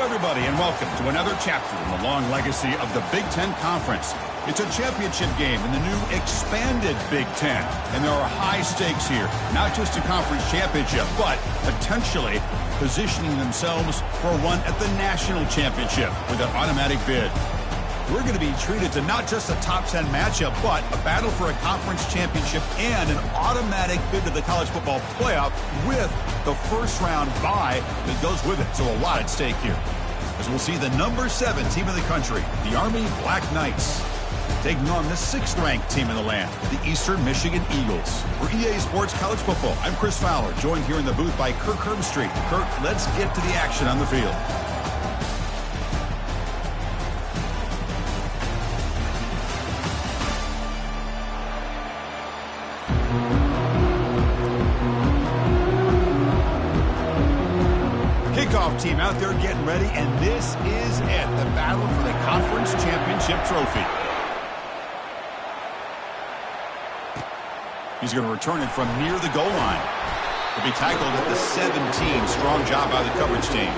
everybody, and welcome to another chapter in the long legacy of the Big Ten Conference. It's a championship game in the new expanded Big Ten, and there are high stakes here, not just a conference championship, but potentially positioning themselves for a run at the national championship with an automatic bid. We're going to be treated to not just a top 10 matchup, but a battle for a conference championship and an automatic bid to the college football playoff with the first round bye that goes with it. So a lot at stake here. As we'll see the number 7 team in the country, the Army Black Knights, taking on the 6th-ranked team in the land, the Eastern Michigan Eagles. For EA Sports College Football, I'm Chris Fowler, joined here in the booth by Kirk Herbstreit. Kirk, let's get to the action on the field. Kickoff team out there getting ready, and this is it, the battle for the conference championship trophy. He's going to return it from near the goal line. He'll be tackled at the 17. Strong job by the coverage team.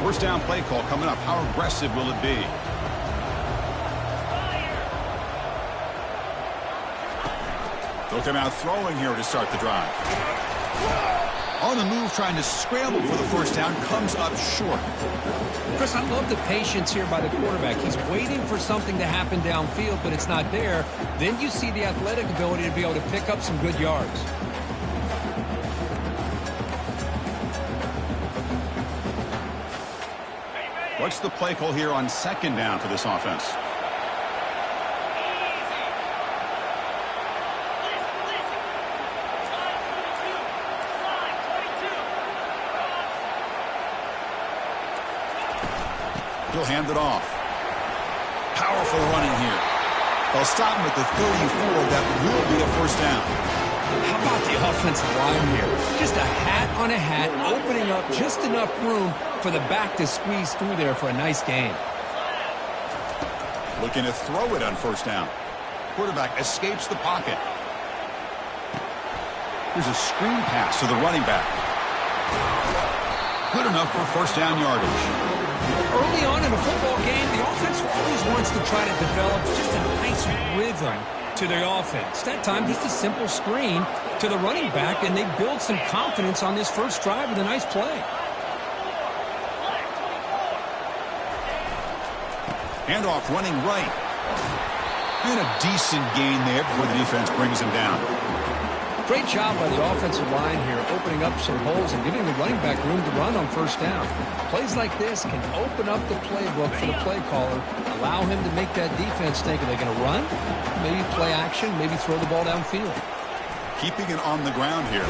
First down play call coming up. How aggressive will it be? They'll come out throwing here to start the drive. On the move, trying to scramble for the first down, comes up short. Chris, I love the patience here by the quarterback. He's waiting for something to happen downfield, but it's not there. Then you see the athletic ability to be able to pick up some good yards. What's the play call here on second down for this offense? He'll hand it off. Powerful running here. They'll stop him at the 34. That will be a first down. How about the offensive line here? Just a hat on a hat, opening up just enough room for the back to squeeze through there for a nice gain. Looking to throw it on first down. Quarterback escapes the pocket. Here's a screen pass to the running back. Good enough for first down yardage. Early on in a football game, the offense always wants to try to develop just a nice rhythm to their offense. That time, just a simple screen to the running back, and they build some confidence on this first drive with a nice play. Handoff running right. And a decent gain there before the defense brings him down. Great job by the offensive line here, opening up some holes and giving the running back room to run on first down. Plays like this can open up the playbook for the play caller, allow him to make that defense think, are they going to run? Maybe play action, maybe throw the ball downfield. Keeping it on the ground here.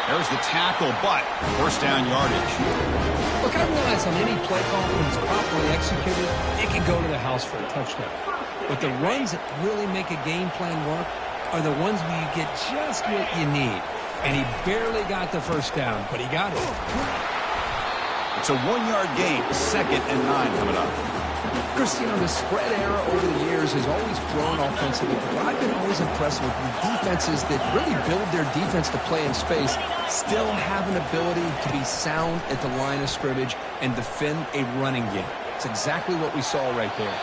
There's the tackle, but first down yardage. Look, I realize on any play call, when it's properly executed, it can go to the house for a touchdown. But the runs that really make a game plan work are the ones where you get just what you need. And he barely got the first down, but he got it. It's a 1-yard gain, 2nd and 9 coming up. Chris, you know, the spread era over the years has always grown offensively, but I've been always impressed with defenses that really build their defense to play in space, still have an ability to be sound at the line of scrimmage and defend a running game. It's exactly what we saw right there.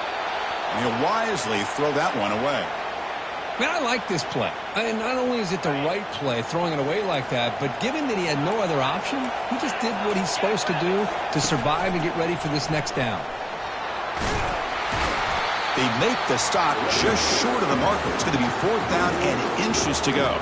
And he'll wisely throw that one away. Man, I like this play. And not only is it the right play, throwing it away like that, but given that he had no other option, he just did what he's supposed to do to survive and get ready for this next down. They make the stop just short of the marker. It's going to be 4th down and inches to go.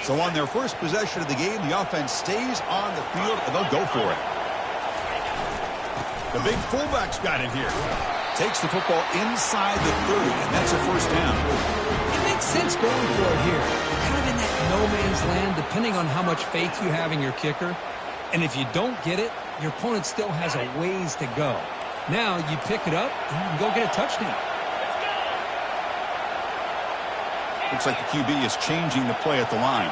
So on their first possession of the game, the offense stays on the field, and they'll go for it. The big fullback's got it here. Takes the football inside the 30, and that's a first down. It makes sense going for it here. Kind of in that no-man's land, depending on how much faith you have in your kicker. And if you don't get it, your opponent still has a ways to go. Now you pick it up, and you can go get a touchdown. Looks like the QB is changing the play at the line.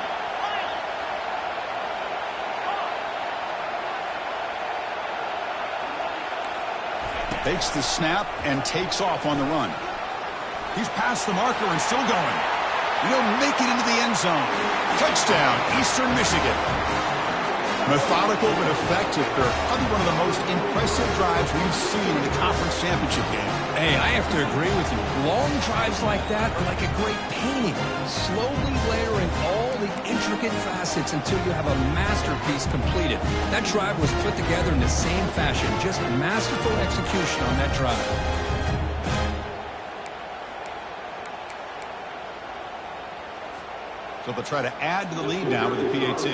Takes the snap and takes off on the run. He's past the marker and still going. He'll make it into the end zone. Touchdown, Eastern Michigan. Methodical but effective. They're probably one of the most impressive drives we've seen in the conference championship game. Hey, I have to agree with you. Long drives like that are like a great painting. Slowly layering all the intricate facets until you have a masterpiece completed. That drive was put together in the same fashion. Just masterful execution on that drive. So they'll try to add to the lead now with the PAT.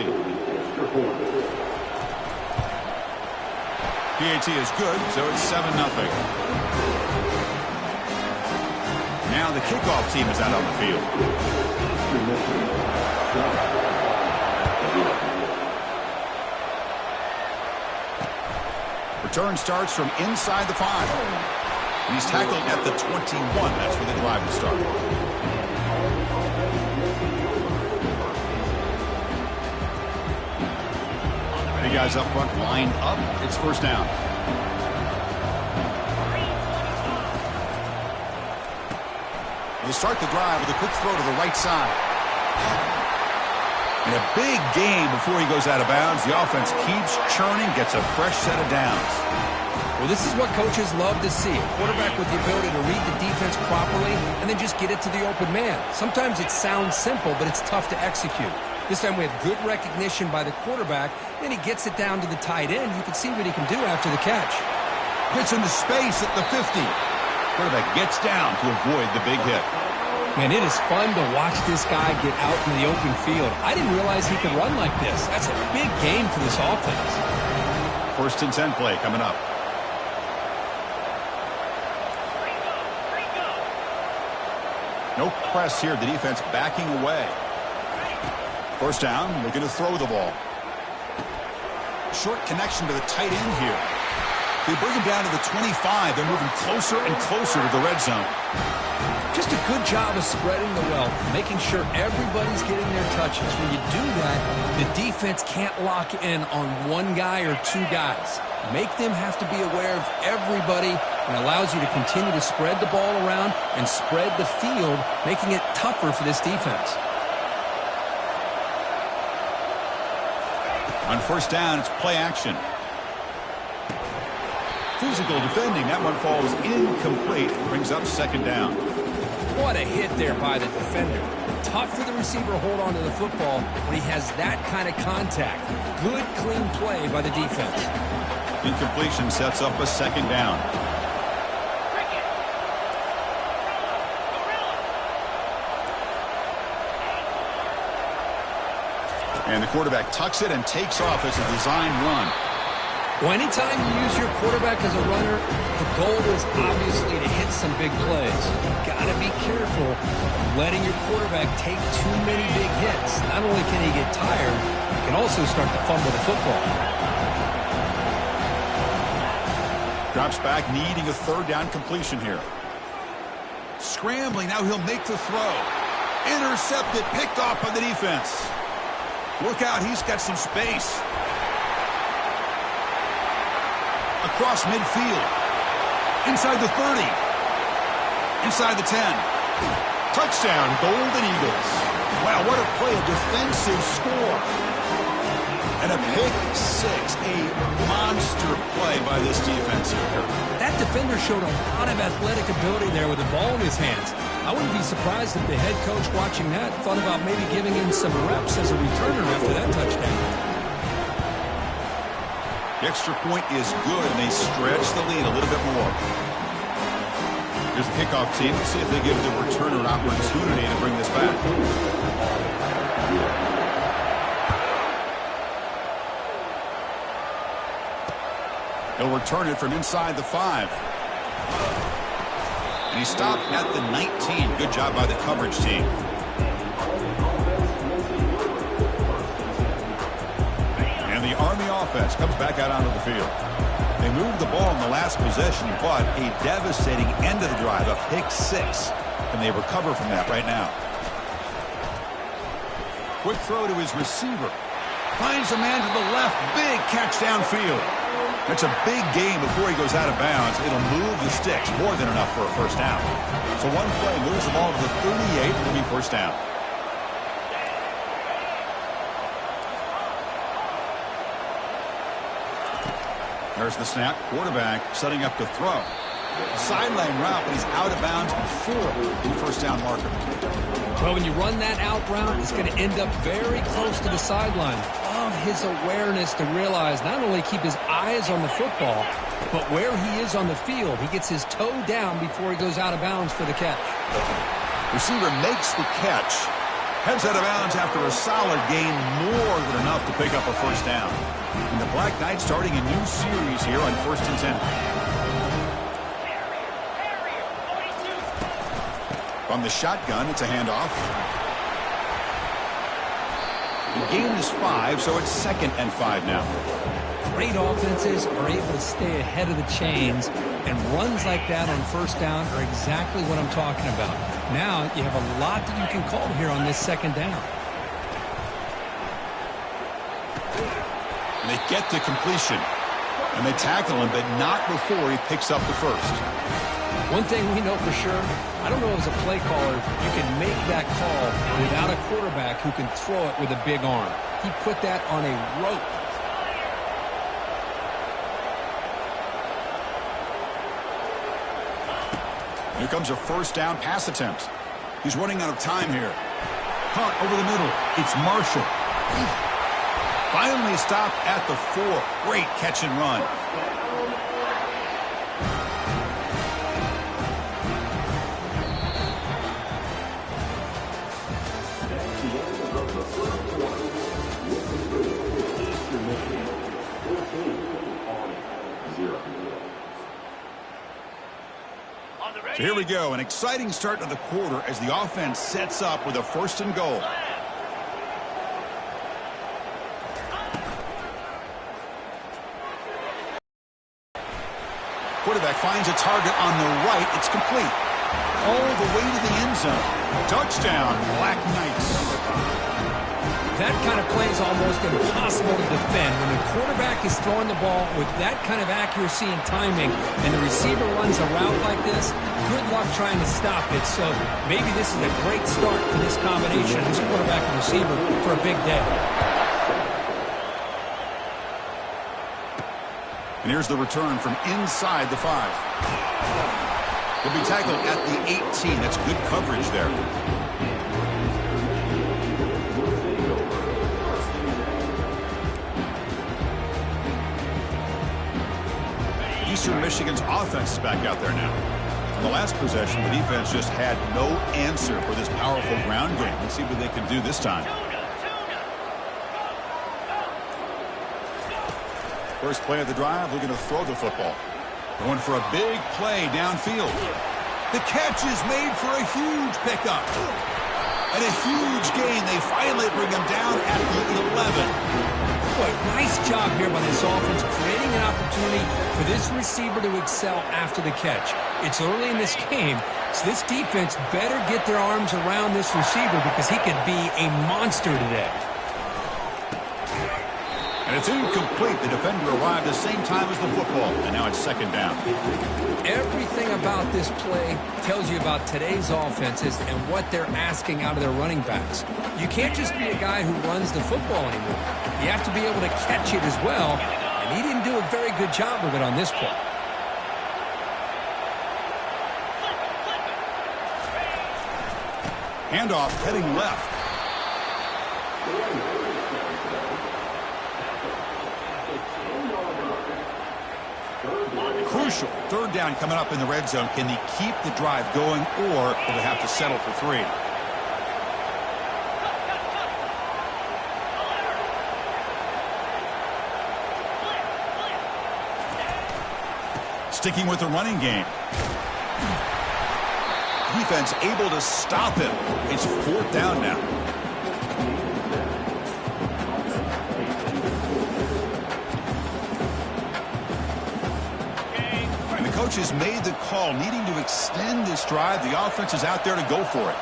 PAT is good, so it's 7-0. Now the kickoff team is out on the field. Return starts from inside the 5. And he's tackled at the 21. That's where the drive will start. Big guys up front lined up. It's first down. They'll start the drive with a quick throw to the right side. And a big gain before he goes out of bounds. The offense keeps churning, gets a fresh set of downs. Well, this is what coaches love to see. A quarterback with the ability to read the defense properly and then just get it to the open man. Sometimes it sounds simple, but it's tough to execute. This time we have good recognition by the quarterback. Then he gets it down to the tight end. You can see what he can do after the catch. Gets into space at the 50. Quarterback gets down to avoid the big hit. Man, it is fun to watch this guy get out in the open field. I didn't realize he could run like this. That's a big game for this offense. First and 10 play coming up. No press here. The defense backing away. First down, looking to throw the ball. Short connection to the tight end here. They bring him down to the 25. They're moving closer and closer to the red zone. Just a good job of spreading the wealth, making sure everybody's getting their touches. When you do that, the defense can't lock in on one guy or two guys. Make them have to be aware of everybody, and allows you to continue to spread the ball around and spread the field, making it tougher for this defense. On first down, it's play action. Physical defending. That one falls incomplete. Brings up second down. What a hit there by the defender. Tough for the receiver to hold on to the football when he has that kind of contact. Good, clean play by the defense. Incompletion sets up a second down. And the quarterback tucks it and takes off as a design run. Well, anytime you use your quarterback as a runner, the goal is obviously to hit some big plays. You've got to be careful of letting your quarterback take too many big hits. Not only can he get tired, he can also start to fumble the football. Drops back, needing a third down completion here. Scrambling, now he'll make the throw. Intercepted, picked off by the defense. Look out, he's got some space. Across midfield. Inside the 30. Inside the 10. Touchdown, Golden Eagles. Wow, what a play, a defensive score. And a pick six, a monster play by this defense here. That defender showed a lot of athletic ability there with the ball in his hands. I wouldn't be surprised if the head coach watching that thought about maybe giving him some reps as a returner after that touchdown. The extra point is good, and they stretch the lead a little bit more. Here's the kickoff team. Let's see if they give the returner an opportunity to bring this back. He'll return it from inside the 5. And he stopped at the 19. Good job by the coverage team. And the Army offense comes back out onto the field. They moved the ball in the last possession, but a devastating end of the drive, a pick six. And they recover from that right now. Quick throw to his receiver. Finds a man to the left. Big catch downfield. It's a big game before he goes out of bounds. It'll move the sticks more than enough for a first down. So one play moves the ball to the 38. It'll be first down. There's the snap. Quarterback setting up to throw. Sideline route, but he's out of bounds before the first down marker. Well, when you run that out route, it's going to end up very close to the sideline. Love his awareness to realize not only keep his eyes on the football, but where he is on the field. He gets his toe down before he goes out of bounds for the catch. Receiver makes the catch. Heads out of bounds after a solid gain, more than enough to pick up a first down. And the Black Knights starting a new series here on 1st and 10. From the shotgun, it's a handoff. The gain is 5, so it's 2nd and 5 now. Great offenses are able to stay ahead of the chains, and runs like that on first down are exactly what I'm talking about. Now you have a lot that you can call here on this 2nd down. And they get to completion, and they tackle him, but not before he picks up the first. One thing we know for sure, I don't know as a play caller, you can make that call without a quarterback who can throw it with a big arm. He put that on a rope. Here comes a first down pass attempt. He's running out of time here. Caught over the middle. It's Marshall. Finally stopped at the 4. Great catch and run. So here we go, an exciting start to the quarter as the offense sets up with a 1st and goal. Quarterback finds a target on the right. It's complete. All the way to the end zone. Touchdown, Black Knights. That kind of play is almost impossible to defend. When the quarterback is throwing the ball with that kind of accuracy and timing, and the receiver runs a route like this, good luck trying to stop it. So maybe this is a great start for this combination, this quarterback and receiver, for a big day. And here's the return from inside the 5. He'll be tackled at the 18. That's good coverage there. Eastern Michigan's offense is back out there now. On the last possession, the defense just had no answer for this powerful ground game. Let's see what they can do this time. First play of the drive, looking to throw the football. Going for a big play downfield. The catch is made for a huge pickup. And a huge gain. They finally bring him down at the 11. Boy, nice job here by this offense, creating an opportunity for this receiver to excel after the catch. It's early in this game, so this defense better get their arms around this receiver because he could be a monster today. And it's incomplete. The defender arrived the same time as the football, and now it's 2nd down. Everything about this play tells you about today's offenses and what they're asking out of their running backs. You can't just be a guy who runs the football anymore. You have to be able to catch it as well, and he didn't do a very good job of it on this play. Handoff heading left. Crucial 3rd down coming up in the red zone. Can he keep the drive going, or will they have to settle for 3? Sticking with the running game. Defense able to stop him. It's 4th down now. And the coach has made the call, needing to extend this drive. The offense is out there to go for it.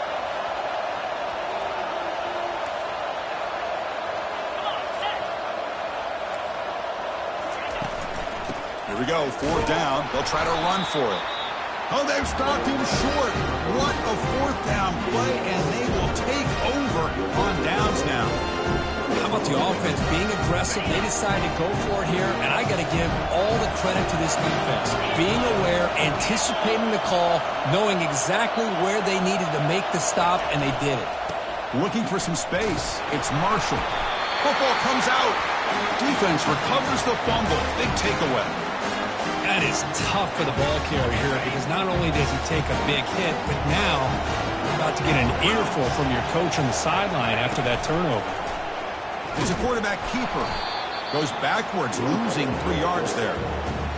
Here we go, 4th down. They'll try to run for it. Oh, they've stopped him short. What a 4th down play, and they will take over on downs now. How about the offense being aggressive? They decided to go for it here, and I got to give all the credit to this defense. Being aware, anticipating the call, knowing exactly where they needed to make the stop, and they did it. Looking for some space. It's Marshall. Football comes out. Defense recovers the fumble. Big takeaway. That is tough for the ball carrier here because not only does he take a big hit, but now you're about to get an earful from your coach on the sideline after that turnover. It's a quarterback keeper. Goes backwards, losing 3 yards there.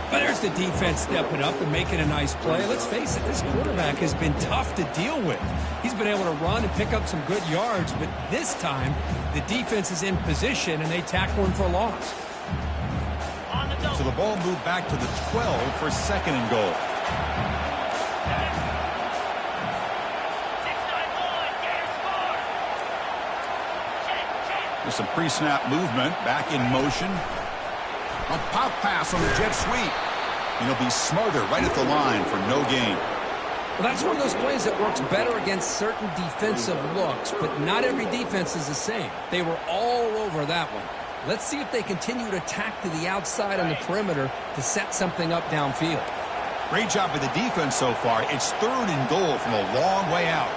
But there's the defense stepping up and making a nice play. Let's face it, this quarterback has been tough to deal with. He's been able to run and pick up some good yards, but this time the defense is in position and they tackle him for a loss. So the ball moved back to the 12 for 2nd and goal. There's some pre-snap movement, back in motion. A pop pass on the jet sweep. And he'll be smarter right at the line for no gain. Well, that's one of those plays that works better against certain defensive looks, but not every defense is the same. They were all over that one. Let's see if they continue to tack to the outside on the perimeter to set something up downfield. Great job by the defense so far. It's 3rd and goal from a long way out.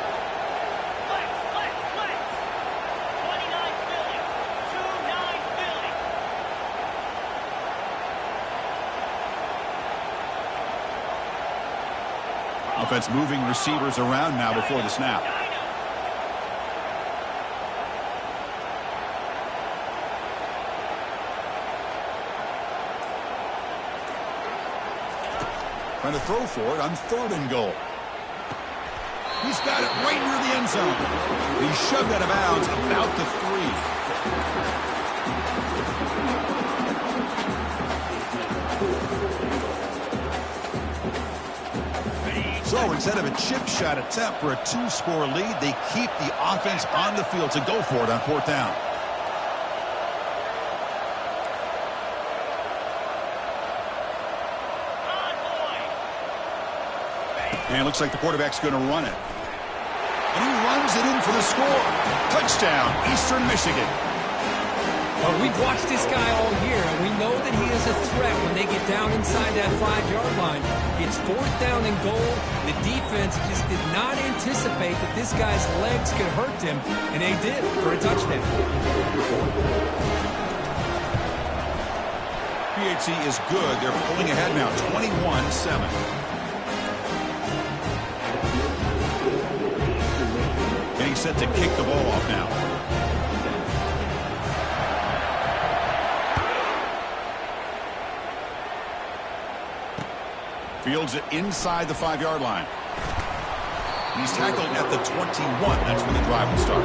Offense moving receivers around now before the snap. Trying to throw for it on 3rd and goal. He's got it right near the end zone. He's shoved out of bounds about the 3. So instead of a chip shot attempt for a 2-score lead, they keep the offense on the field to go for it on 4th down. And it looks like the quarterback's going to run it. And he runs it in for the score. Touchdown, Eastern Michigan. Well, we've watched this guy all year, and we know that he is a threat when they get down inside that 5-yard line. It's 4th down and goal. The defense just did not anticipate that this guy's legs could hurt him, and they did for a touchdown. PHC is good. They're pulling ahead now, 21-7. Getting set to kick the ball off now. Fields it inside the 5-yard line. And he's tackled at the 21. That's when the drive will start.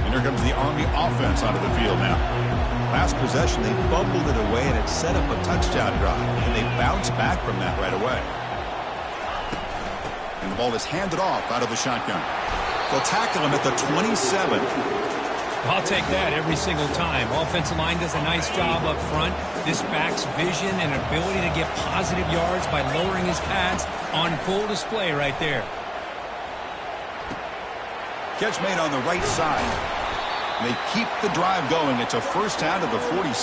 And here comes the Army offense onto the field now. Last possession, they fumbled it away, and it set up a touchdown drive. And they bounced back from that right away. And the ball is handed off out of the shotgun. They'll tackle him at the 27. I'll take that every single time. Offensive line does a nice job up front. This back's vision and ability to get positive yards by lowering his pads on full display right there. Catch made on the right side. They keep the drive going. It's a 1st down to the 46.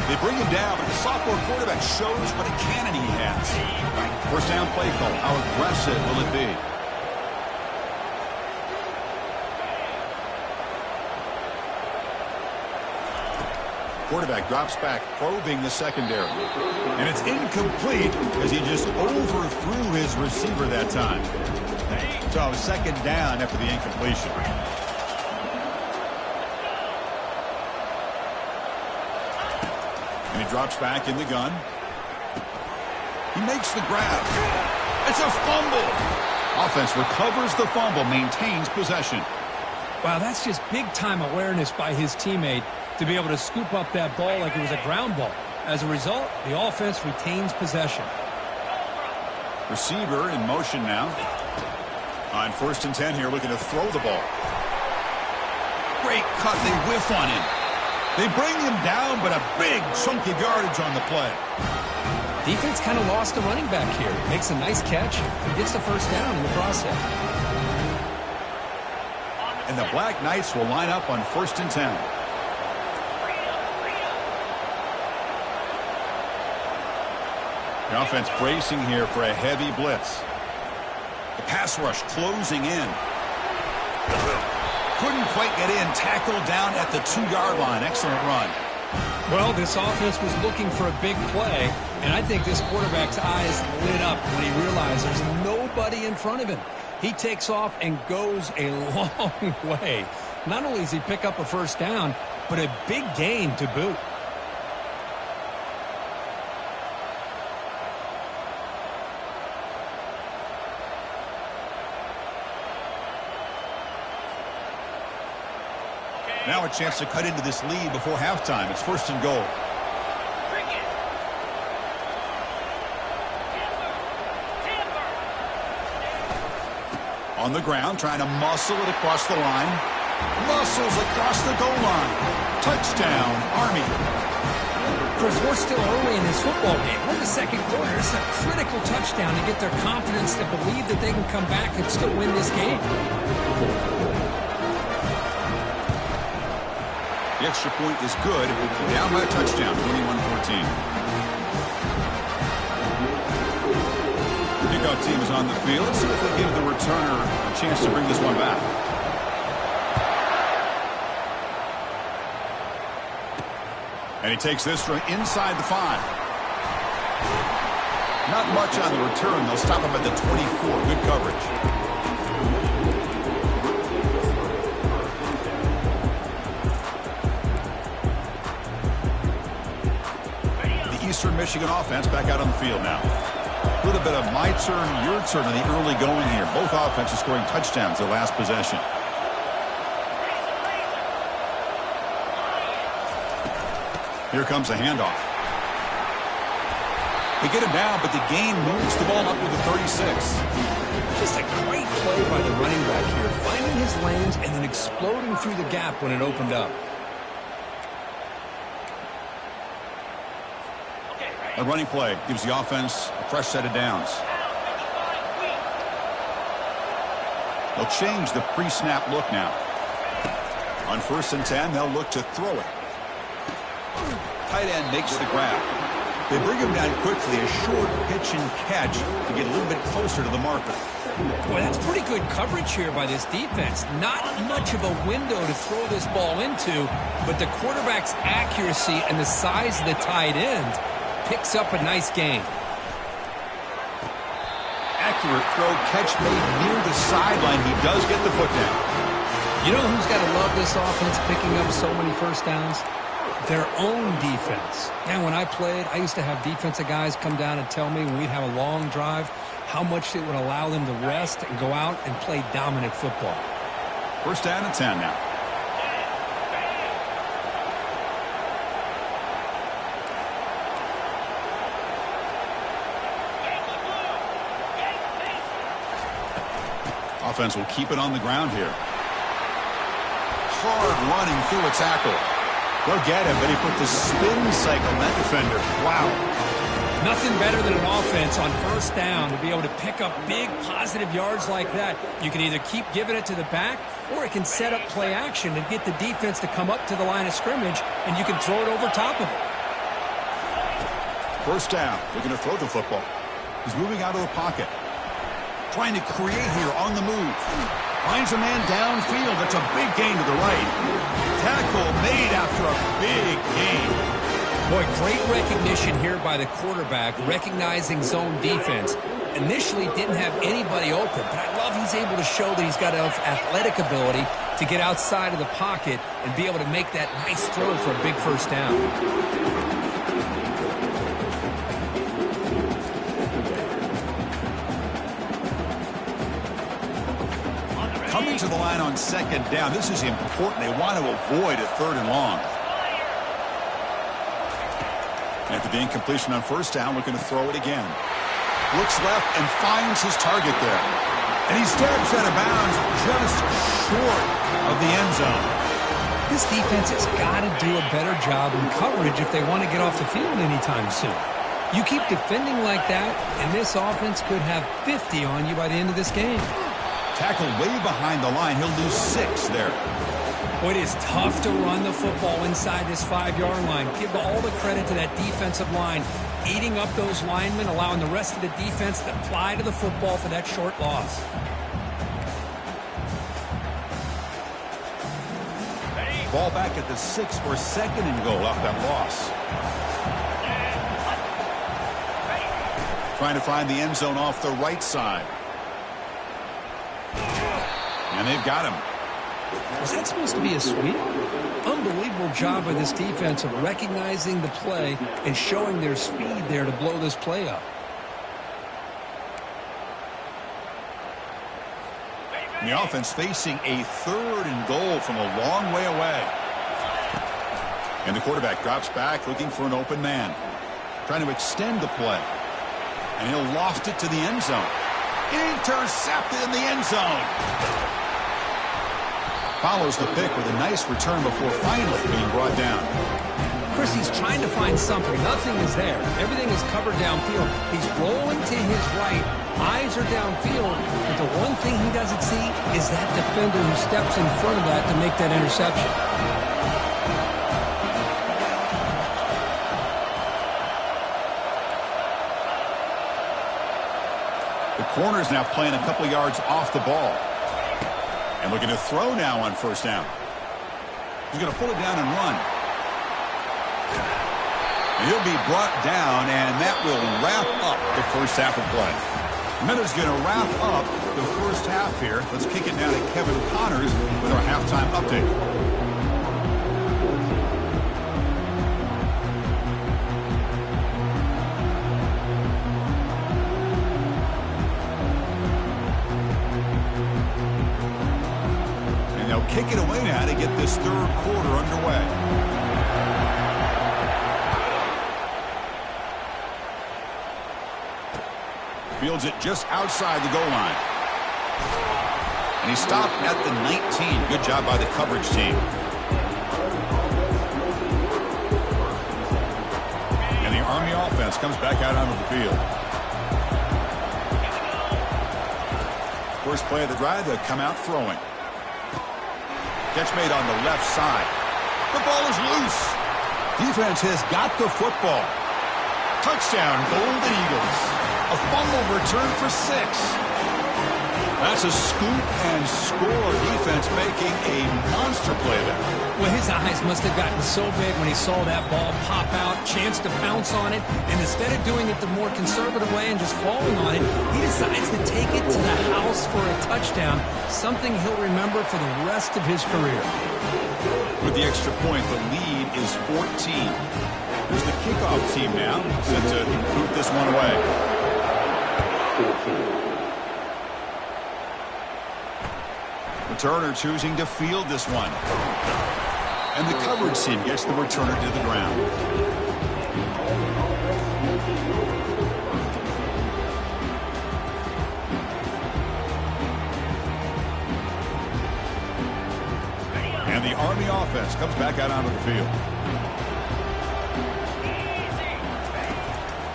They bring him down, but the sophomore quarterback shows what a cannon he has. 1st down play call. How aggressive will it be? Quarterback drops back, probing the secondary. And it's incomplete as he just overthrew his receiver that time. So 2nd down after the incompletion. And he drops back in the gun. He makes the grab. It's a fumble. Offense recovers the fumble, maintains possession. Wow, that's just big-time awareness by his teammate to be able to scoop up that ball like it was a ground ball. As a result, the offense retains possession. Receiver in motion now. On 1st and 10 here, looking to throw the ball. Great cut. They whiff on him. They bring him down, but a big chunk of yardage on the play. Defense kind of lost the running back here. Makes a nice catch and gets the first down in the process. And the Black Knights will line up on 1st and 10. The offense bracing here for a heavy blitz. The pass rush closing in. Couldn't quite get in. Tackled down at the 2-yard line. Excellent run. Well, this offense was looking for a big play, and I think this quarterback's eyes lit up when he realized there's nobody in front of him. He takes off and goes a long way. Not only does he pick up a first down, but a big gain to boot. Now a chance to cut into this lead before halftime. It's 1st and goal. On the ground, trying to muscle it across the line. Muscles across the goal line. Touchdown, Army. Chris, we're still early in this football game. We're in the second quarter. It's a critical touchdown to get their confidence to believe that they can come back and still win this game. The extra point is good. Down by a touchdown, 21-14. Kickoff team is on the field. Let's see if they give the returner a chance to bring this one back. And he takes this from inside the 5. Not much on the return. They'll stop him at the 24. Good coverage. Eastern Michigan offense back out on the field now. A little bit of my turn, your turn in the early going here. Both offenses scoring touchdowns their last possession. Here comes a handoff. They get him down, but the gain moves the ball up to the 36. Just a great play by the running back here, finding his lanes and then exploding through the gap when it opened up. A running play gives the offense a fresh set of downs. They'll change the pre-snap look now. On 1st and 10, they'll look to throw it. Tight end makes the grab. They bring him down quickly, a short pitch and catch to get a little bit closer to the marker. Boy, that's pretty good coverage here by this defense. Not much of a window to throw this ball into, but the quarterback's accuracy and the size of the tight end picks up a nice gain. Accurate throw, catch made near the sideline. He does get the foot down. You know who's got to love this offense picking up so many first downs? Their own defense. And when I played, I used to have defensive guys come down and tell me when we'd have a long drive how much it would allow them to rest and go out and play dominant football. 1st down and 10 now. Offense will keep it on the ground here. Hard running through a tackle. They'll get him, but he put the spin cycle on that defender. Wow. Nothing better than an offense on 1st down to be able to pick up big positive yards like that. You can either keep giving it to the back, or it can set up play action and get the defense to come up to the line of scrimmage, and you can throw it over top of it. 1st down. They're going to throw the football. He's moving out of the pocket. Trying to create here on the move. Finds a man downfield. That's a big gain to the right. Tackle made after a big gain. Boy, great recognition here by the quarterback, recognizing zone defense. Initially didn't have anybody open, but I love he's able to show that he's got enough athletic ability to get outside of the pocket and be able to make that nice throw for a big first down. Coming to the line on 2nd down. This is important. They want to avoid a 3rd and long. After the incompletion on 1st down, looking to throw it again. Looks left and finds his target there. And he steps out of bounds just short of the end zone. This defense has got to do a better job in coverage if they want to get off the field anytime soon. You keep defending like that, and this offense could have 50 on you by the end of this game. Tackled way behind the line. He'll lose 6 there. Boy, it is tough to run the football inside this 5-yard line. Give all the credit to that defensive line, eating up those linemen, allowing the rest of the defense to fly to the football for that short loss. Ball back at the 6 for 2nd and goal off that loss. Trying to find the end zone off the right side. And they've got him. Was that supposed to be a sweep? Unbelievable job by this defense of recognizing the play and showing their speed there to blow this play up. And the offense facing a 3rd and goal from a long way away. And the quarterback drops back looking for an open man. Trying to extend the play. And he'll loft it to the end zone. Intercepted in the end zone. Follows the pick with a nice return before finally being brought down. Chris, he's trying to find something. Nothing is there. Everything is covered downfield. He's rolling to his right. Eyes are downfield. But the one thing he doesn't see is that defender who steps in front of that to make that interception. The corner's now playing a couple yards off the ball. And looking to throw now on 1st down. He's going to pull it down and run. And he'll be brought down, and that will wrap up the first half of play. Miller's going to wrap up the first half here. Let's kick it down to Kevin Connors with our halftime update. Kick it away now to get this 3rd quarter underway. Fields it just outside the goal line. And he stopped at the 19. Good job by the coverage team. And the Army offense comes back out onto the field. First play of the drive, they'll come out throwing. Catch made on the left side. The ball is loose. Defense has got the football. Touchdown, Golden Eagles. A fumble return for 6. That's a scoop and score. Defense making a monster play there. Well, his eyes must have gotten so big when he saw that ball pop out, chance to pounce on it, and instead of doing it the more conservative way and just falling on it, he decides to take it to the house for a touchdown, something he'll remember for the rest of his career. With the extra point, the lead is 14. Here's the kickoff team now, set to boot this one away. Returner choosing to field this one. And the coverage team gets the returner to the ground. And the Army offense comes back out onto the field.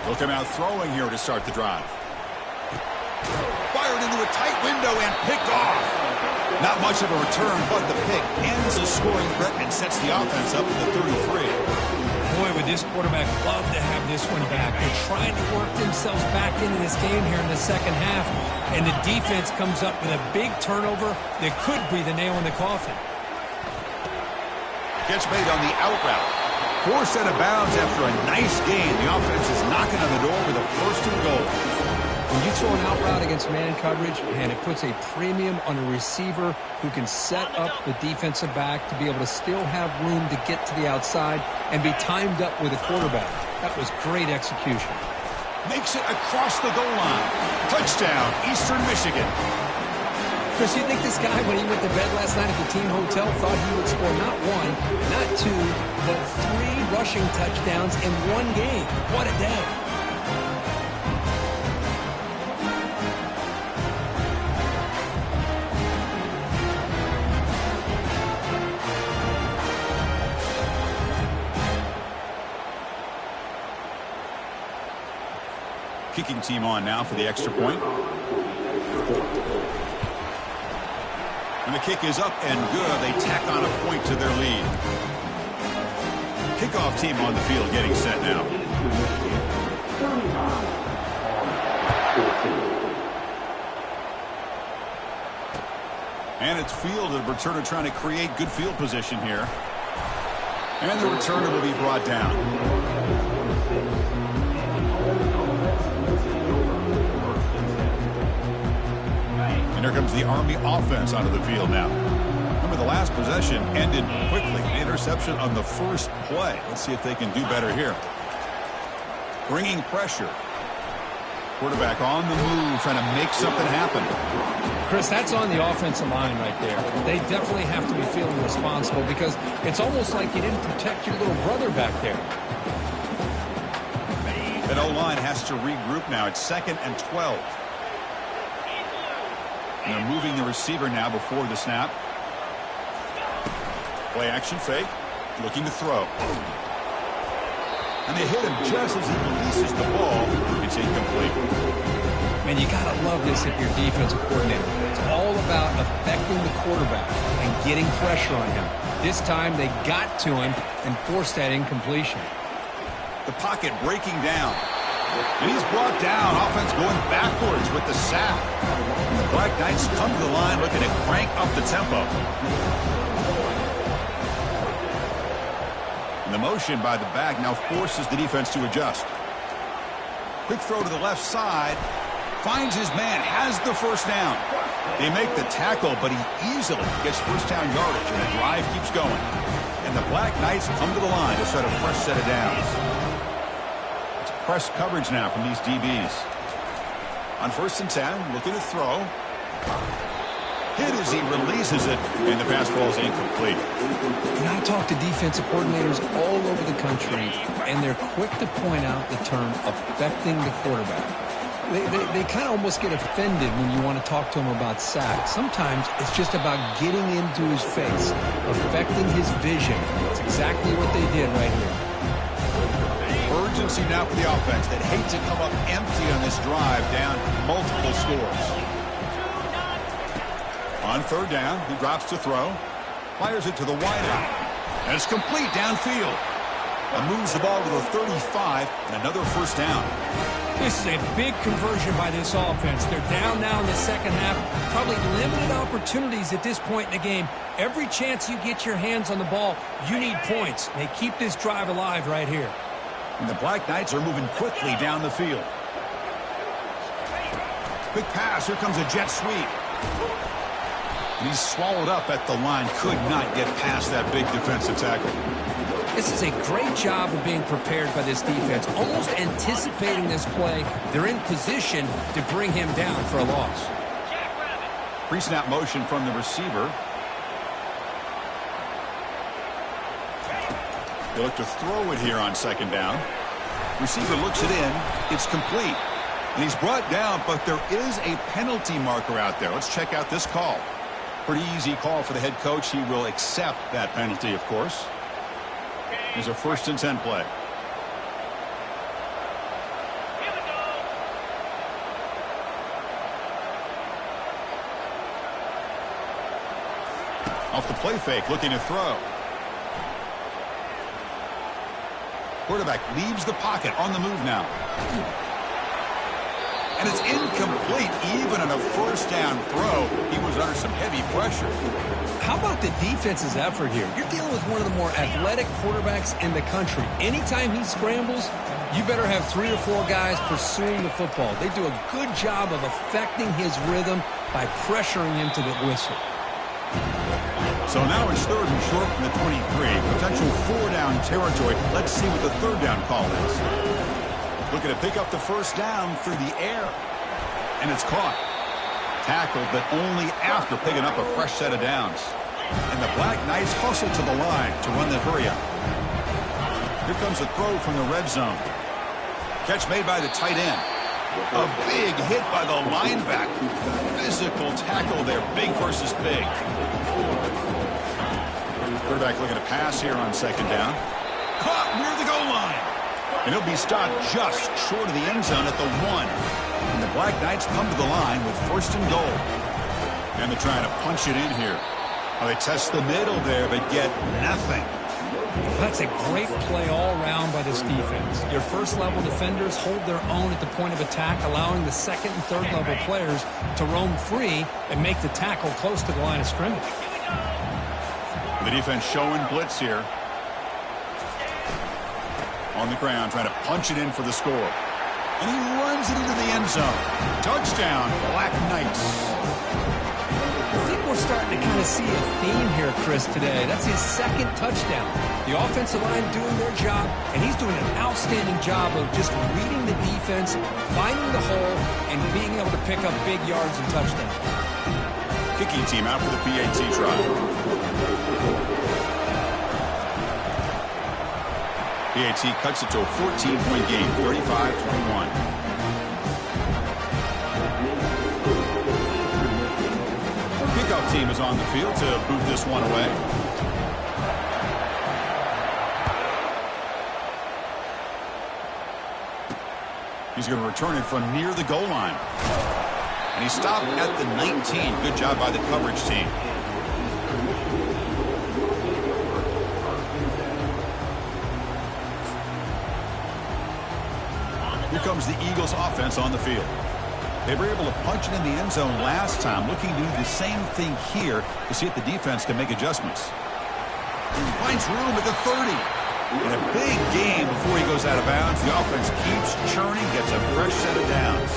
They'll come out throwing here to start the drive. Fired into a tight window and picked off. Not much of a return, but the pick ends the scoring threat and sets the offense up to the 33. Boy, would this quarterback love to have this one back. They're trying to work themselves back into this game here in the second half, and the defense comes up with a big turnover that could be the nail in the coffin. Catch made on the out route. Forced out of bounds after a nice gain. The offense is knocking on the door with a 1st and goal. When you throw an out route against man coverage, and it puts a premium on a receiver who can set up the defensive back to be able to still have room to get to the outside and be timed up with a quarterback. That was great execution. Makes it across the goal line. Touchdown, Eastern Michigan. Chris, you think this guy, when he went to bed last night at the team hotel, thought he would score not 1, not 2, but 3 rushing touchdowns in one game? What a day. kicking team on now for the extra point. And the kick is up and good. They tack on a point to their lead. Kickoff team on the field getting set now. And it's fielded. Returner trying to create good field position here. And the returner will be brought down. And here comes the Army offense onto the field now. Remember, the last possession ended quickly. An interception on the first play. Let's see if they can do better here. Bringing pressure. Quarterback on the move, trying to make something happen. Chris, that's on the offensive line right there. They definitely have to be feeling responsible because it's almost like you didn't protect your little brother back there. That O-line has to regroup now. It's 2nd and 12. And they're moving the receiver now before the snap. Play action fake. Looking to throw. And they hit him just as he releases the ball. It's incomplete. Man, you got to love this if you're defensive coordinator. It's all about affecting the quarterback and getting pressure on him. This time they got to him and forced that incompletion. The pocket breaking down. And he's brought down. Offense going backwards with the sack. And the Black Knights come to the line looking to crank up the tempo. And the motion by the back now forces the defense to adjust. Quick throw to the left side. Finds his man. Has the first down. They make the tackle, but he easily gets first down yardage, and the drive keeps going. And the Black Knights come to the line to set a fresh set of downs. It's press coverage now from these DBs. On 1st and 10, looking to throw. Hit as he releases it, and the pass ball is incomplete. And I talk to defensive coordinators all over the country, and they're quick to point out the term affecting the quarterback. They kind of almost get offended when you want to talk to them about sacks. Sometimes it's just about getting into his face, affecting his vision. That's exactly what they did right here. Urgency now for the offense that hate to come up empty on this drive, down multiple scores. On 3rd down, he drops to throw. Fires it to the wideout. And it's complete downfield. And moves the ball to the 35 and another first down. This is a big conversion by this offense. They're down now in the second half. Probably limited opportunities at this point in the game. Every chance you get your hands on the ball, you need points. They keep this drive alive right here. And the Black Knights are moving quickly down the field. Quick pass. Here comes a jet sweep. And he's swallowed up at the line. Could not get past that big defensive tackle. This is a great job of being prepared by this defense, almost anticipating this play. They're in position to bring him down for a loss. Pre-snap motion from the receiver. They look to throw it here on 2nd down. Receiver looks it in. It's complete. And he's brought down, but there is a penalty marker out there. Let's check out this call. Pretty easy call for the head coach. He will accept that penalty, of course. Here's a 1st and 10 play. Off the play fake, looking to throw. Quarterback leaves the pocket, on the move now. And it's incomplete. Even on a first down throw, he was under some heavy pressure. How about the defense's effort here? You're dealing with one of the more athletic quarterbacks in the country. Anytime he scrambles, you better have 3 or 4 guys pursuing the football. They do a good job of affecting his rhythm by pressuring him to the whistle. So now it's 3rd and short from the 23. Potential 4-down territory. Let's see what the 3rd down call is. Looking to pick up the first down through the air. And it's caught. Tackled, but only after picking up a fresh set of downs. And the Black Knights hustle to the line to run the hurry up. Here comes a throw from the red zone. Catch made by the tight end. A big hit by the linebacker. Physical tackle there. Big versus big. Quarterback looking to pass here on 2nd down. Caught near the goal line. And he'll be stopped just short of the end zone at the 1. And the Black Knights come to the line with 1st and goal. And they're trying to punch it in here. Well, they test the middle there, but get nothing. That's a great play all around by this defense. Your first-level defenders hold their own at the point of attack, allowing the second and third-level players to roam free and make the tackle close to the line of scrimmage. The defense showing blitz here. On the ground, trying to punch it in for the score. And he runs it into the end zone. Touchdown, Black Knights. I think we're starting to kind of see a theme here, Chris, today. That's his 2nd touchdown. The offensive line doing their job, and he's doing an outstanding job of just reading the defense, finding the hole, and being able to pick up big yards and touchdowns. Kicking team out for the PAT try. PAT cuts it to a 14-point game, 35-21. Kickoff team is on the field to boot this one away. He's going to return it from near the goal line. And he stopped at the 19. Good job by the coverage team. Here comes the Eagles offense on the field. They were able to punch it in the end zone last time, looking to do the same thing here to see if the defense can make adjustments. Finds room at the 30. In a big game before he goes out of bounds, the offense keeps churning, gets a fresh set of downs.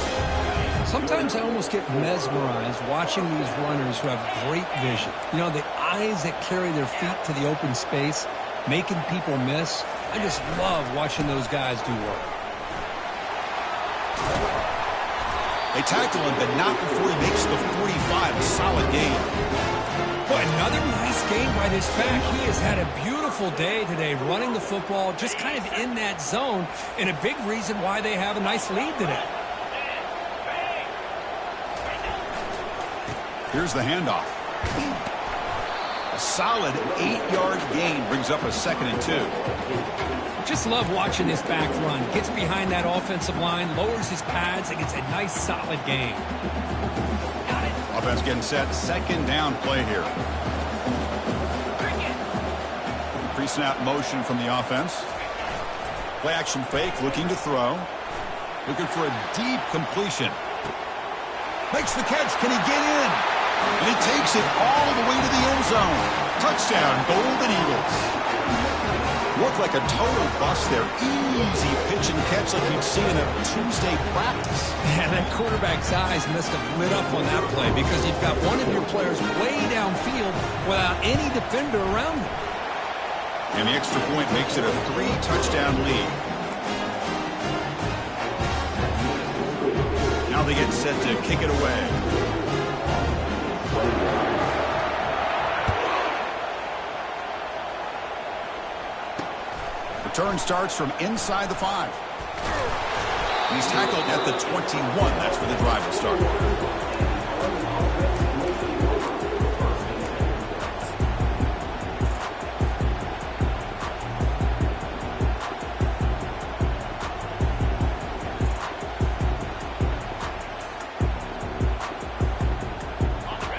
Sometimes I almost get mesmerized watching these runners who have great vision. You know, the eyes that carry their feet to the open space, making people miss. I just love watching those guys do work. They tackle him, but not before he makes the 45. A solid gain. Boy, another nice game by this back. He has had a beautiful day today running the football, just kind of in that zone, and a big reason why they have a nice lead today. Here's the handoff. A solid 8-yard gain brings up a 2nd and 2. Just love watching this back run. Gets behind that offensive line, lowers his pads, and gets a nice solid gain. Offense getting set. 2nd down play here. Pre-snap motion from the offense. Play action fake, looking to throw. Looking for a deep completion. Makes the catch. Can he get in? And he takes it all the way to the end zone. Touchdown, Golden Eagles. Looked like a total bust there. Easy pitch and catch like you'd see in a Tuesday practice. Yeah, that quarterback's eyes must have lit up on that play because you've got one of your players way downfield without any defender around him. And the extra point makes it a 3-touchdown lead. Now they get set to kick it away. Return starts from inside the 5. And he's tackled at the 21. That's where the drive will start.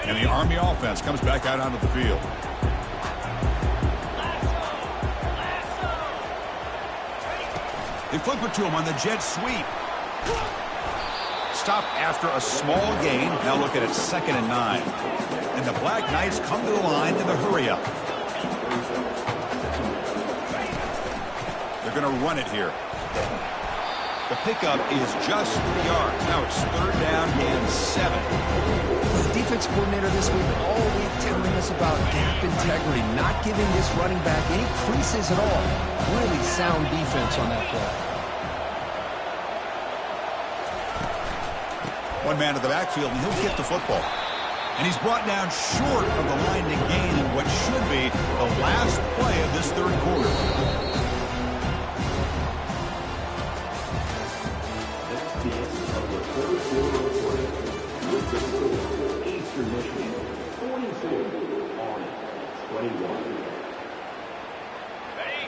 And the Army offense comes back out onto the field. They flip it to him on the jet sweep. Stop after a small gain. Now look at it, 2nd and 9. And the Black Knights come to the line in the hurry-up. They're going to run it here. The pickup is just 3 yards. Now it's 3rd down and 7. The defense coordinator this week all week telling us about gap integrity, not giving this running back any creases at all. Really sound defense on that play. One man to the backfield, and he'll get the football. And he's brought down short of the line to gain in what should be the last play of this 3rd quarter.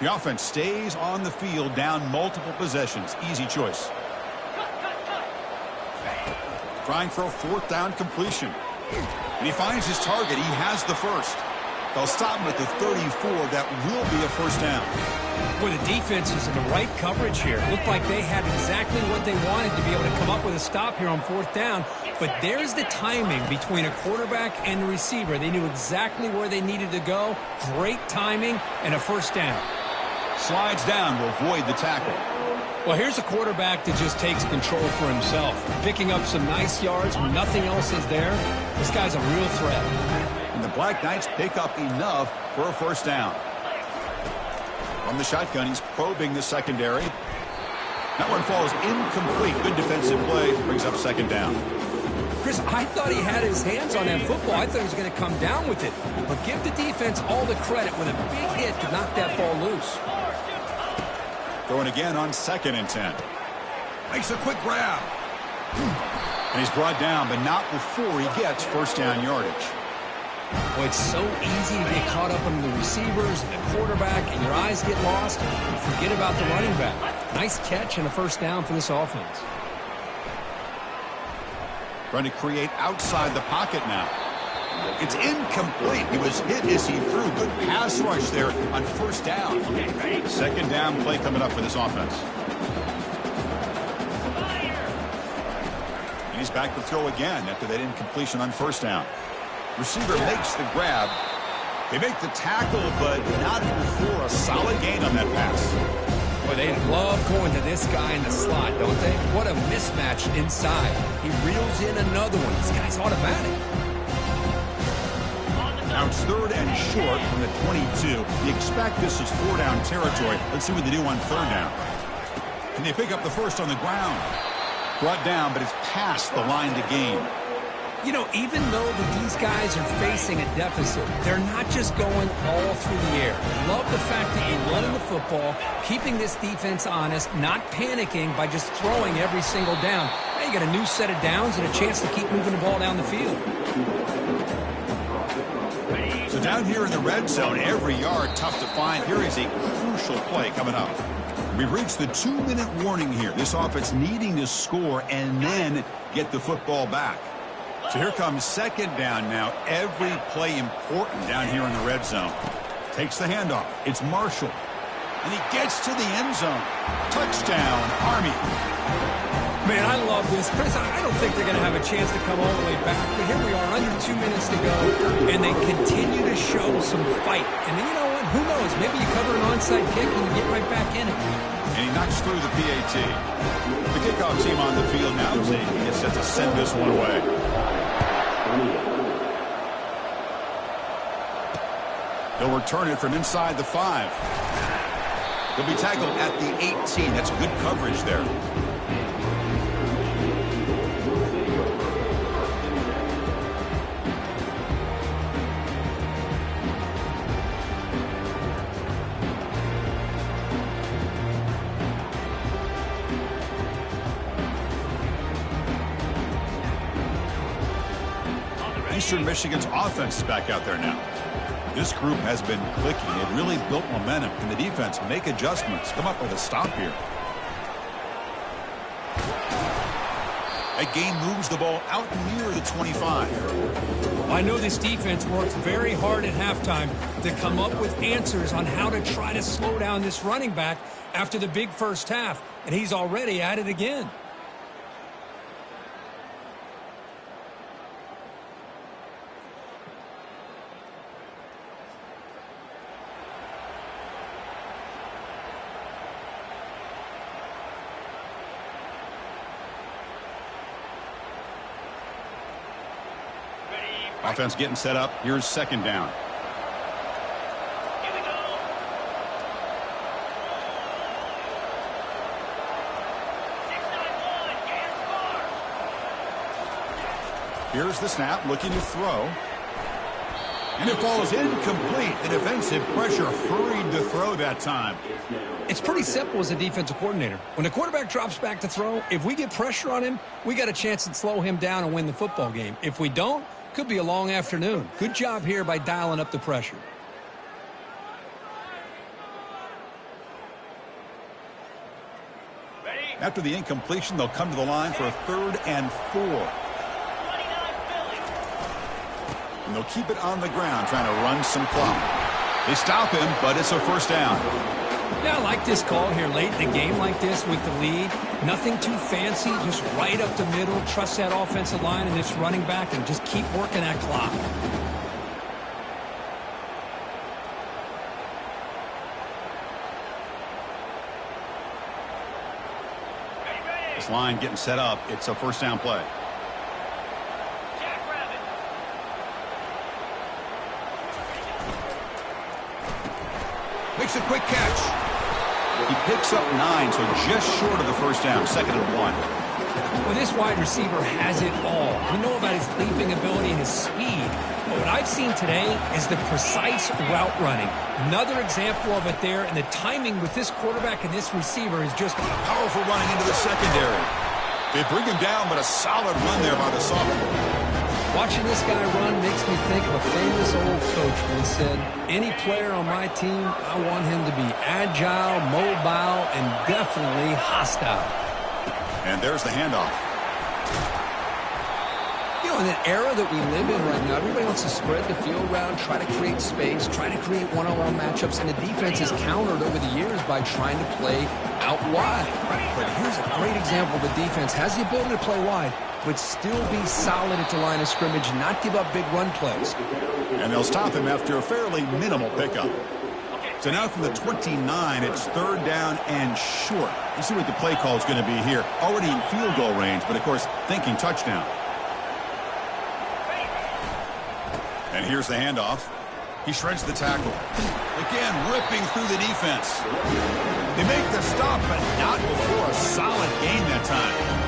The offense stays on the field, down multiple possessions. Easy choice. Trying for a fourth down completion. And he finds his target. He has the first. They'll stop him at the 34. That will be a first down. Well, the defense is in the right coverage here. Looked like they had exactly what they wanted to be able to come up with a stop here on fourth down. But there's the timing between a quarterback and the receiver. They knew exactly where they needed to go. Great timing and a first down. Slides down will avoid the tackle. Well, here's a quarterback that just takes control for himself. Picking up some nice yards when nothing else is there. This guy's a real threat. And the Black Knights pick up enough for a first down. From the shotgun, he's probing the secondary. That one falls incomplete. Good defensive play. Brings up second down. Chris, I thought he had his hands on that football. I thought he was going to come down with it. But give the defense all the credit with a big hit to knock that ball loose. Going again on 2nd and 10. Makes a quick grab. And he's brought down, but not before he gets first down yardage. Well, it's so easy to get caught up on the receivers and the quarterback, and your eyes get lost, and forget about the running back. Nice catch and a first down for this offense. Trying to create outside the pocket now. It's incomplete. He was hit as he threw. Good pass rush there on first down. Second down play coming up for this offense. And he's back to throw again after that incompletion on first down. Receiver makes the grab. They make the tackle, but not before a solid gain on that pass. Boy, they love going to this guy in the slot, don't they? What a mismatch inside. He reels in another one. This guy's automatic. Now it's 3rd and short from the 22. You expect this is 4-down territory. Let's see what they do on 3rd down. Can they pick up the first on the ground? Brought down, but it's past the line to gain. You know, even though these guys are facing a deficit, they're not just going all through the air. Love the fact that you're running the football, keeping this defense honest, not panicking by just throwing every single down. Now you got a new set of downs and a chance to keep moving the ball down the field. So down here in the red zone, every yard tough to find. Here is a crucial play coming up. We've reached the 2-minute warning here. This offense needing to score and then get the football back. So here comes second down now. Every play important down here in the red zone. Takes the handoff. It's Marshall. And he gets to the end zone. Touchdown, Army. Man, I love this. Chris, I don't think they're going to have a chance to come all the way back. But here we are, under 2 minutes to go. And they continue to show some fight. And then you know what? Who knows? Maybe you cover an onside kick and you get right back in it. And he knocks through the PAT. The kickoff team on the field now is set to send this one away. They'll return it from inside the 5. They'll be tackled at the 18. That's good coverage there. Eastern Michigan's offense is back out there now. This group has been clicking. It really built momentum. Can the defense make adjustments? Come up with a stop here. That gain moves the ball out near the 25. I know this defense worked very hard at halftime to come up with answers on how to try to slow down this running back after the big first half, and he's already at it again. Offense getting set up. Here's second down. Here we go. 6-9-1, game score. Here's the snap, looking to throw. And it falls incomplete. The defensive pressure hurried to throw that time. It's pretty simple as a defensive coordinator. When the quarterback drops back to throw, if we get pressure on him, we got a chance to slow him down and win the football game. If we don't, could be a long afternoon. Good job here by dialing up the pressure. After the incompletion, they'll come to the line for a 3rd and 4. 29 Philly. And they'll keep it on the ground, trying to run some clock. They stop him, but it's a first down. Yeah, I like this call here late in the game like this with the lead. Nothing too fancy, just right up the middle. Trust that offensive line and its running back and just keep working that clock. This line getting set up. It's a first down play. Jackrabbit. Makes a quick catch. He picks up 9, so just short of the first down. 2nd and 1. Well, this wide receiver has it all. We know about his leaping ability and his speed. But what I've seen today is the precise route running. Another example of it there, and the timing with this quarterback and this receiver is just Powerful running into the secondary. They bring him down, but a solid run there by the sophomore. watching this guy run makes me think of a famous old coach once said, any player on my team, I want him to be agile, mobile, and definitely hostile. And there's the handoff. You know, in an era that we live in right now, everybody wants to spread the field around, try to create space, try to create one-on-one matchups, and the defense has countered over the years by trying to play out wide. But here's a great example. The defense has the ability to play wide, but still be solid at the line of scrimmage, not give up big run plays. And they'll stop him after a fairly minimal pickup. So now from the 29, it's third down and short. You see what the play call is going to be here. Already in field goal range, but of course, thinking touchdown. And here's the handoff. He shreds the tackle. Again, ripping through the defense. They make the stop, but not before a solid gain that time.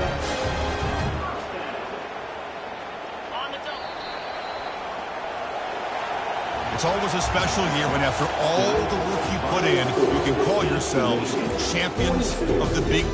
It's always a special year when after all the work you put in, you can call yourselves champions of the Big